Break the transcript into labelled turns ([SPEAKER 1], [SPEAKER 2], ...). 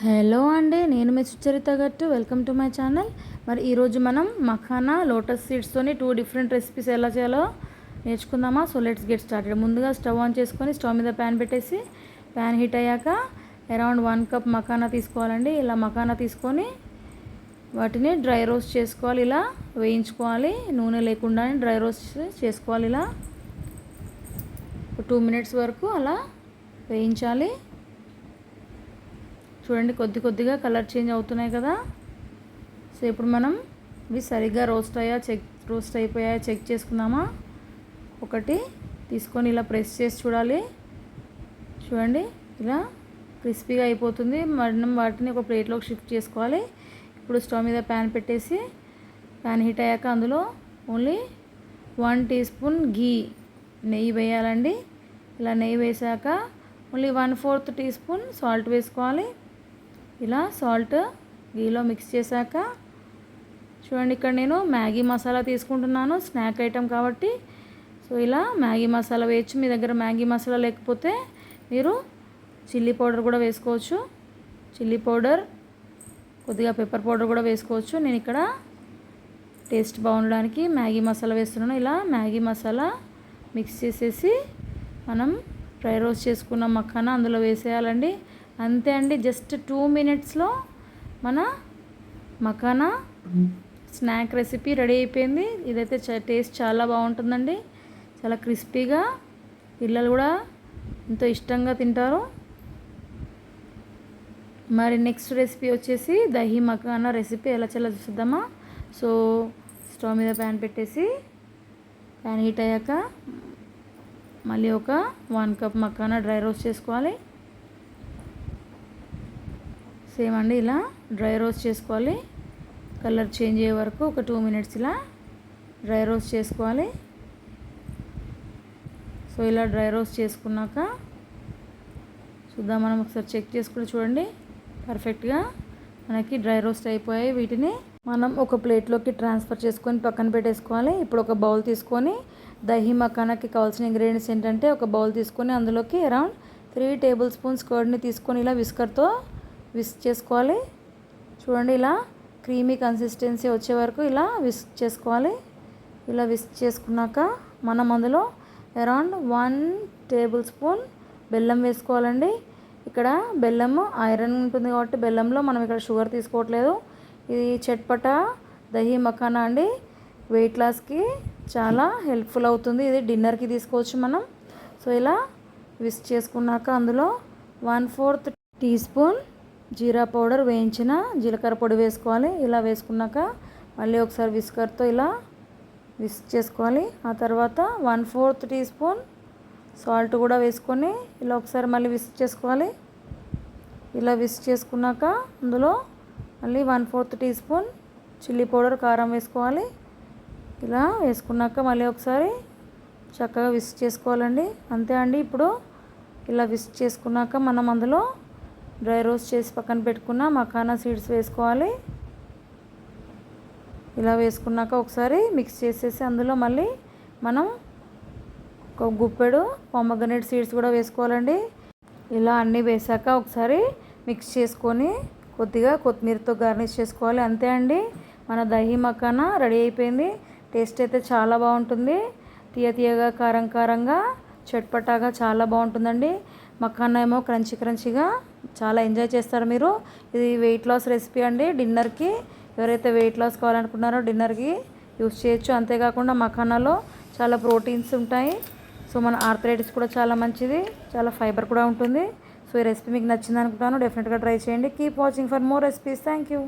[SPEAKER 1] Hello అండి, నేను మీ Sucharita Gattu. Welcome to my channel. మరి ఈరోజు మనం మఖానా లోటస్ సీడ్స్తోని 2 డిఫరెంట్ రెసిపీస్ ఎలా చేయాలో నేర్చుకుందామా. So let's get started. ముందుగా స్టవ్ ఆన్ చేసుకొని స్టవ్ మీద ప్యాన్ పెట్టేసి ప్యాన్ హీట్ అయ్యాక అరౌండ్ 1 కప్ మఖానా తీసుకోవాలండి. ఇలా మఖానా తీసుకొని వాటిని డ్రై రోస్ట్ చేసుకోవాలి. ఇలా వేయించుకోవాలి, నూనె లేకుండా డ్రై రోస్ట్ చేసుకోవాలి. ఇలా 2 మినిట్స్ వరకు అలా వేయించాలి. చూడండి, కొద్దిగా కలర్ చేంజ్ అవుతున్నాయి కదా. సో ఇప్పుడు మనం ఇవి సరిగ్గా రోస్ట్ అయిపోయాయా చెక్ చేసుకుందామా. ఒకటి తీసుకొని ఇలా ప్రెస్ చేసి చూడాలి. చూడండి, ఇలా క్రిస్పీగా అయిపోతుంది. మనం వాటిని ఒక ప్లేట్లోకి షిఫ్ట్ చేసుకోవాలి. ఇప్పుడు స్టవ్ మీద ప్యాన్ పెట్టేసి ప్యాన్ హీట్ అయ్యాక అందులో ఓన్లీ 1 టీ స్పూన్ నెయ్యి వేయాలండి. ఇలా నెయ్యి వేసాక ఓన్లీ 1/4 టీ స్పూన్ సాల్ట్ వేసుకోవాలి. ఇలా సాల్ట్ గీలో మిక్స్ చేశాక చూడండి, ఇక్కడ నేను మ్యాగీ మసాలా తీసుకుంటున్నాను, స్నాక్ ఐటెం కాబట్టి. సో ఇలా మ్యాగీ మసాలా వేయచ్చు. మీ దగ్గర మ్యాగీ మసాలా లేకపోతే మీరు చిల్లీ పౌడర్ కూడా వేసుకోవచ్చు. చిల్లీ పౌడర్, కొద్దిగా పెప్పర్ పౌడర్ కూడా వేసుకోవచ్చు. నేను ఇక్కడ టేస్ట్ బాగుండడానికి మ్యాగీ మసాలా వేస్తున్నాను. ఇలా మ్యాగీ మసాలా మిక్స్ చేసేసి మనం డ్రై రోస్ట్ చేసుకున్న మఖానా అందులో వేసేయాలండి. అంతే అండి, జస్ట్ 2 మినిట్స్లో మన మఖానా స్నాక్ రెసిపీ రెడీ అయిపోయింది. ఇదైతే టేస్ట్ చాలా బాగుంటుందండి, చాలా క్రిస్పీగా, పిల్లలు కూడా ఎంతో ఇష్టంగా తింటారు. మరి నెక్స్ట్ రెసిపీ వచ్చేసి దహీ మఖానా రెసిపీ ఎలా చేయాలో చూద్దామా. సో స్టవ్ మీద ప్యాన్ పెట్టేసి ప్యాన్ హీట్ అయ్యాక మళ్ళీ ఒక 1 కప్ మఖానా డ్రై రోస్ట్ చేసుకోవాలి. సేమ్ అండి, ఇలా డ్రై రోస్ట్ చేసుకోవాలి. కలర్ చేంజ్ అయ్యే వరకు ఒక 2 మినిట్స్ ఇలా డ్రై రోస్ట్ చేసుకోవాలి. సో ఇలా డ్రై రోస్ట్ చేసుకున్నాక చూద్దాం, మనం ఒకసారి చెక్ చేసుకుని చూడండి, పర్ఫెక్ట్గా మనకి డ్రై రోస్ట్ అయిపోయాయి. వీటిని మనం ఒక ప్లేట్లోకి ట్రాన్స్ఫర్ చేసుకొని పక్కన పెట్టేసుకోవాలి. ఇప్పుడు ఒక బౌల్ తీసుకొని దహీ మఖానాకి కావాల్సిన ఇంగ్రీడియంట్స్ ఏంటంటే, ఒక బౌల్ తీసుకొని అందులోకి అరౌండ్ 3 టేబుల్ స్పూన్స్ కర్డ్ని తీసుకొని ఇలా విస్కర్తో విస్క్ చేసుకోవాలి. చూడండి, ఇలా క్రీమీ కన్సిస్టెన్సీ వచ్చే వరకు ఇలా విస్క్ చేసుకోవాలి. ఇలా విస్క్ చేసుకున్నాక మనం అందులో అరౌండ్ 1 టేబుల్ స్పూన్ బెల్లం వేసుకోవాలండి. ఇక్కడ బెల్లము ఐరన్ ఉంటుంది కాబట్టి బెల్లంలో మనం ఇక్కడ షుగర్ తీసుకోవట్లేదు. ఇది చట్పటా దహీ మఖానా అండి, వెయిట్ లాస్కి చాలా హెల్ప్ఫుల్ అవుతుంది. ఇది డిన్నర్కి తీసుకోవచ్చు మనం. సో ఇలా విస్క్ చేసుకున్నాక అందులో 1/4 టీ స్పూన్ జీరా పౌడర్, వేయించిన జీలకర్ర పొడి వేసుకోవాలి. ఇలా వేసుకున్నాక మళ్ళీ ఒకసారి విస్కర్తో ఇలా విస్క్ చేసుకోవాలి. ఆ తర్వాత 1/4 టీ స్పూన్ సాల్ట్ కూడా వేసుకొని ఇలా ఒకసారి మళ్ళీ విస్క్ చేసుకోవాలి. ఇలా విస్క్ చేసుకున్నాక అందులో మళ్ళీ 1/4 టీ స్పూన్ చిల్లీ పౌడర్, కారం వేసుకోవాలి. ఇలా వేసుకున్నాక మళ్ళీ ఒకసారి చక్కగా విస్క్ చేసుకోవాలండి. అంతే అండి. ఇప్పుడు ఇలా విస్క్ చేసుకున్నాక మనం అందులో డ్రై రోస్ట్ చేసి పక్కన పెట్టుకున్న మఖానా సీడ్స్ వేసుకోవాలి. ఇలా వేసుకున్నాక ఒకసారి మిక్స్ చేసేసి అందులో మళ్ళీ మనం ఒక గుప్పెడు పొమగ్రనేట్ సీడ్స్ కూడా వేసుకోవాలండి. ఇలా అన్నీ వేసాక ఒకసారి మిక్స్ చేసుకొని కొద్దిగా కొత్తిమీరతో గార్నిష్ చేసుకోవాలి. అంతే అండి, మన దహీ మఖానా రెడీ అయిపోయింది. టేస్ట్ అయితే చాలా బాగుంటుంది. తీయగా, కారంగా, చట్పటాగా చాలా బాగుంటుందండి. మఖానా ఏమో క్రంచీగా చాలా ఎంజాయ్ చేస్తారు మీరు. ఇది వెయిట్ లాస్ రెసిపీ అండి. డిన్నర్కి ఎవరైతే వెయిట్ లాస్ కావాలనుకున్నారో డిన్నర్కి యూస్ చేయొచ్చు. అంతేకాకుండా మఖానాలో చాలా ప్రోటీన్స్ ఉంటాయి. సో మన ఆర్థరైటిస్ కూడా చాలా మంచిది, చాలా ఫైబర్ కూడా ఉంటుంది. సో ఈ రెసిపీ మీకు నచ్చింది అనుకుంటాను. డెఫినెట్గా ట్రై చేయండి. Keep watching for more recipes. Thank you.